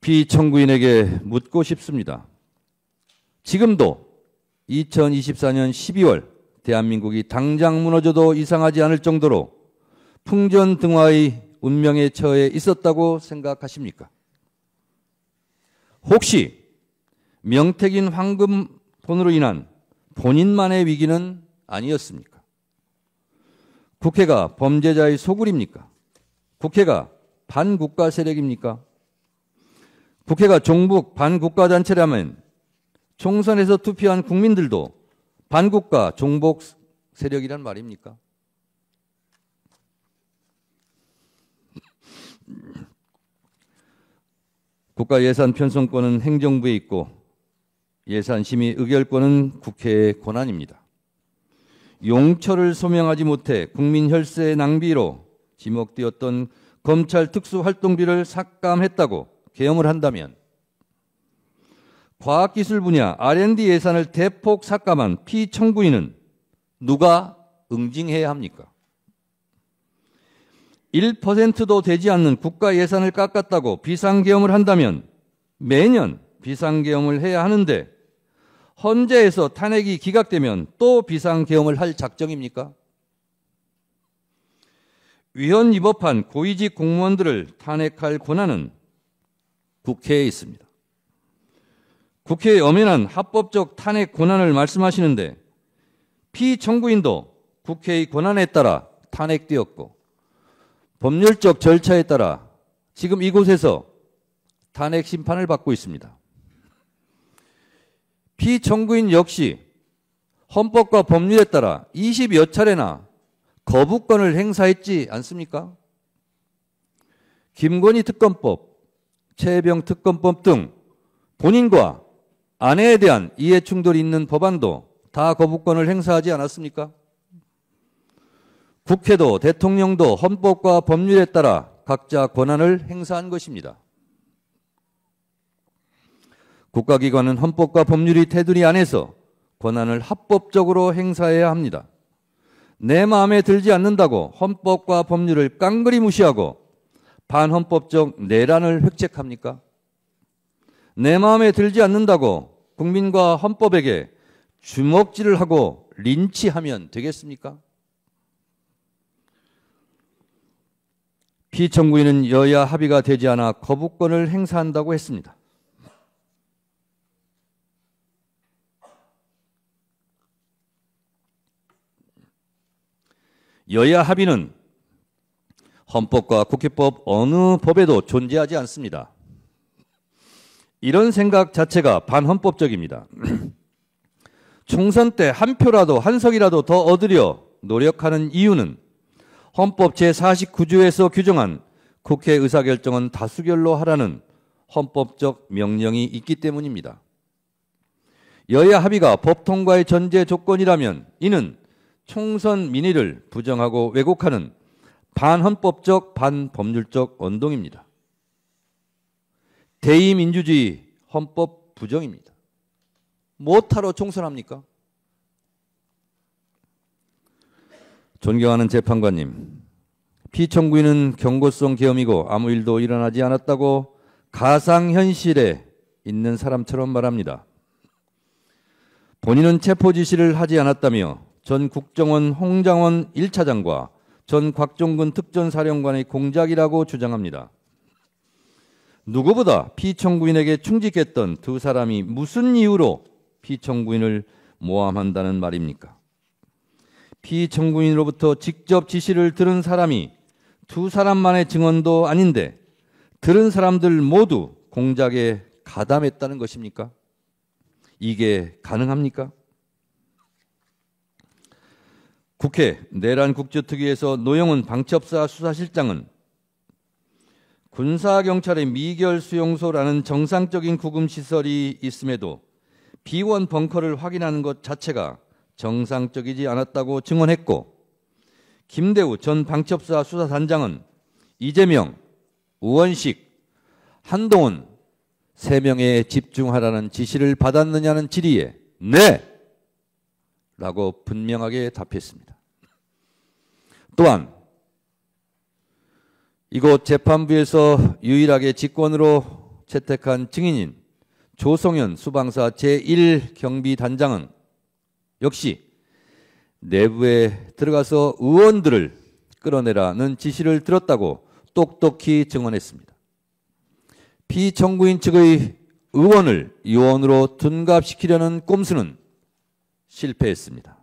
피청구인에게 묻고 싶습니다. 지금도 2024년 12월 대한민국이 당장 무너져도 이상하지 않을 정도로 풍전등화의 운명에 처해 있었다고 생각하십니까? 혹시 명태균 황금폰으로 인한 본인만의 위기는 아니었습니까? 국회가 범죄자의 소굴입니까? 국회가 반국가 세력입니까? 국회가 종북 반국가 단체라면 총선에서 투표한 국민들도 반국가 종북 세력이란 말입니까? 국가 예산 편성권은 행정부에 있고 예산심의 의결권은 국회의 권한입니다. 용처를 소명하지 못해 국민 혈세 낭비로 지목되었던 검찰 특수활동비를 삭감했다고 계엄을 한다면 과학기술 분야 R&D 예산을 대폭 삭감한 피청구인은 누가 응징해야 합니까? 1%도 되지 않는 국가 예산을 깎았다고 비상계엄을 한다면 매년 비상계엄을 해야 하는데 헌재에서 탄핵이 기각되면 또 비상계엄을 할 작정입니까? 위헌 위법한 고위직 공무원들을 탄핵할 권한은 국회에 있습니다. 국회의 엄연한 합법적 탄핵 권한을 말씀하시는데 피청구인도 국회의 권한에 따라 탄핵되었고 법률적 절차에 따라 지금 이곳에서 탄핵 심판을 받고 있습니다. 피청구인 역시 헌법과 법률에 따라 20여 차례나 거부권을 행사했지 않습니까? 김건희 특검법, 최혜병 특검법 등 본인과 아내에 대한 이해충돌이 있는 법안도 다 거부권을 행사하지 않았습니까? 국회도 대통령도 헌법과 법률에 따라 각자 권한을 행사한 것입니다. 국가기관은 헌법과 법률이 테두리 안에서 권한을 합법적으로 행사해야 합니다. 내 마음에 들지 않는다고 헌법과 법률을 깡그리 무시하고 반헌법적 내란을 획책합니까? 내 마음에 들지 않는다고 국민과 헌법에게 주먹질을 하고 린치하면 되겠습니까? 피청구인은 여야 합의가 되지 않아 거부권을 행사한다고 했습니다. 여야 합의는 헌법과 국회법 어느 법에도 존재하지 않습니다. 이런 생각 자체가 반헌법적입니다. 총선 때 한 표라도 한 석이라도 더 얻으려 노력하는 이유는 헌법 제49조에서 규정한 국회 의사결정은 다수결로 하라는 헌법적 명령이 있기 때문입니다. 여야 합의가 법 통과의 전제 조건이라면 이는 총선 민의를 부정하고 왜곡하는 반헌법적 반법률적 언동입니다. 대의민주주의 헌법 부정입니다. 뭐하러 총선합니까? 존경하는 재판관님, 피청구인은 경고성 계엄이고 아무 일도 일어나지 않았다고 가상현실에 있는 사람처럼 말합니다. 본인은 체포 지시를 하지 않았다며 전 국정원 홍장원 1차장과 전 곽종근 특전사령관의 공작이라고 주장합니다. 누구보다 피청구인에게 충직했던 두 사람이 무슨 이유로 피청구인을 모함한다는 말입니까? 피청구인으로부터 직접 지시를 들은 사람이 두 사람만의 증언도 아닌데 들은 사람들 모두 공작에 가담했다는 것입니까? 이게 가능합니까? 국회 내란국조특위에서 노영훈 방첩사 수사실장은 군사경찰의 미결 수용소라는 정상적인 구금시설이 있음에도 비원 벙커를 확인하는 것 자체가 정상적이지 않았다고 증언했고, 김대우 전 방첩사 수사단장은 이재명, 우원식, 한동훈 3명에 집중하라는 지시를 받았느냐는 질의에 네! 라고 분명하게 답했습니다. 또한 이곳 재판부에서 유일하게 직권으로 채택한 증인인 조성현 수방사 제1경비단장은 역시 내부에 들어가서 의원들을 끌어내라는 지시를 들었다고 똑똑히 증언했습니다. 피청구인 측의 의원을 요원으로 둔갑시키려는 꼼수는 실패했습니다.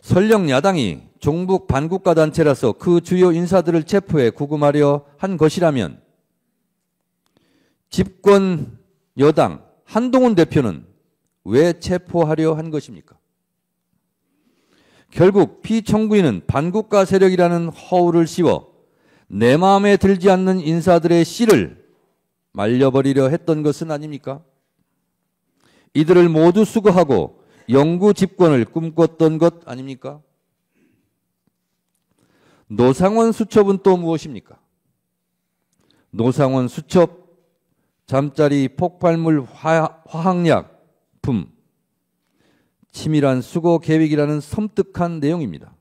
설령 야당이 종북 반국가 단체라서 그 주요 인사들을 체포해 구금하려 한 것이라면 집권 여당 한동훈 대표는 왜 체포하려 한 것입니까? 결국 피청구인은 반국가 세력이라는 허울을 씌워 내 마음에 들지 않는 인사들의 씨를 말려버리려 했던 것은 아닙니까? 이들을 모두 수거하고 영구 집권을 꿈꿨던 것 아닙니까? 노상원 수첩은 또 무엇입니까? 노상원 수첩, 잠자리 폭발물 화학약품, 치밀한 수거 계획이라는 섬뜩한 내용입니다.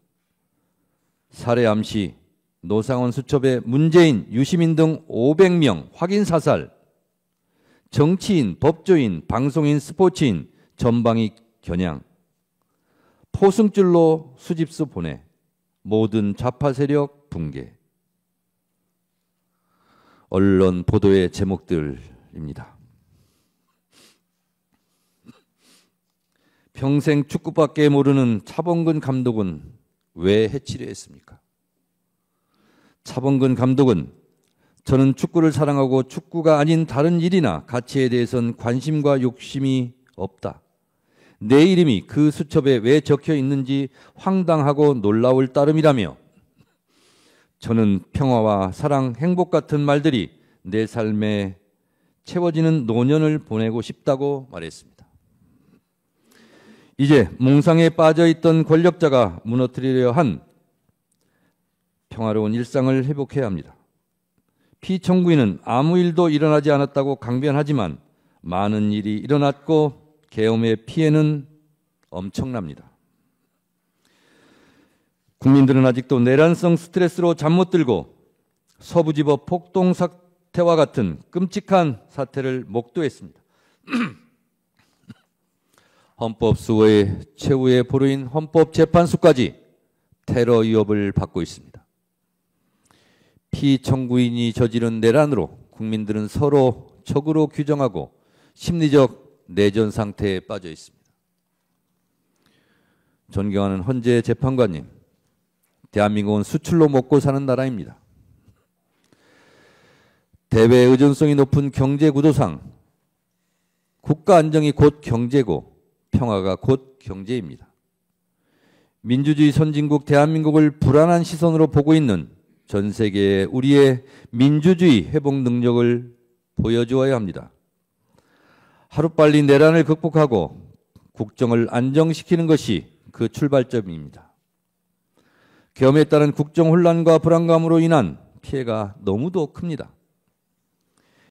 살해암 시 노상원 수첩에 문재인, 유시민 등 500명 확인 사살, 정치인, 법조인, 방송인, 스포츠인 전방위 겨냥, 포승줄로 수집소 보내 모든 좌파 세력 붕괴. 언론 보도의 제목들입니다. 평생 축구밖에 모르는 차범근 감독은 왜 해치려 했습니까? 차범근 감독은 저는 축구를 사랑하고 축구가 아닌 다른 일이나 가치에 대해선 관심과 욕심이 없다. 내 이름이 그 수첩에 왜 적혀 있는지 황당하고 놀라울 따름이라며 저는 평화와 사랑, 행복 같은 말들이 내 삶에 채워지는 노년을 보내고 싶다고 말했습니다. 이제 몽상에 빠져있던 권력자가 무너뜨리려 한 평화로운 일상을 회복해야 합니다. 피청구인은 아무 일도 일어나지 않았다고 강변하지만 많은 일이 일어났고 계엄의 피해는 엄청납니다. 국민들은 아직도 내란성 스트레스로 잠 못 들고 서부지법 폭동 사태와 같은 끔찍한 사태를 목도했습니다. 헌법수호의 최후의 보루인 헌법재판소까지 테러 위협을 받고 있습니다. 피청구인이 저지른 내란으로 국민들은 서로 적으로 규정하고 심리적 내전 상태에 빠져 있습니다. 존경하는 헌재 재판관님, 대한민국은 수출로 먹고 사는 나라입니다. 대외 의존성이 높은 경제 구도상 국가 안정이 곧 경제고 평화가 곧 경제입니다. 민주주의 선진국 대한민국을 불안한 시선으로 보고 있는 전 세계에 우리의 민주주의 회복 능력을 보여주어야 합니다. 하루빨리 내란을 극복하고 국정을 안정시키는 것이 그 출발점입니다. 계엄에 따른 국정 혼란과 불안감으로 인한 피해가 너무도 큽니다.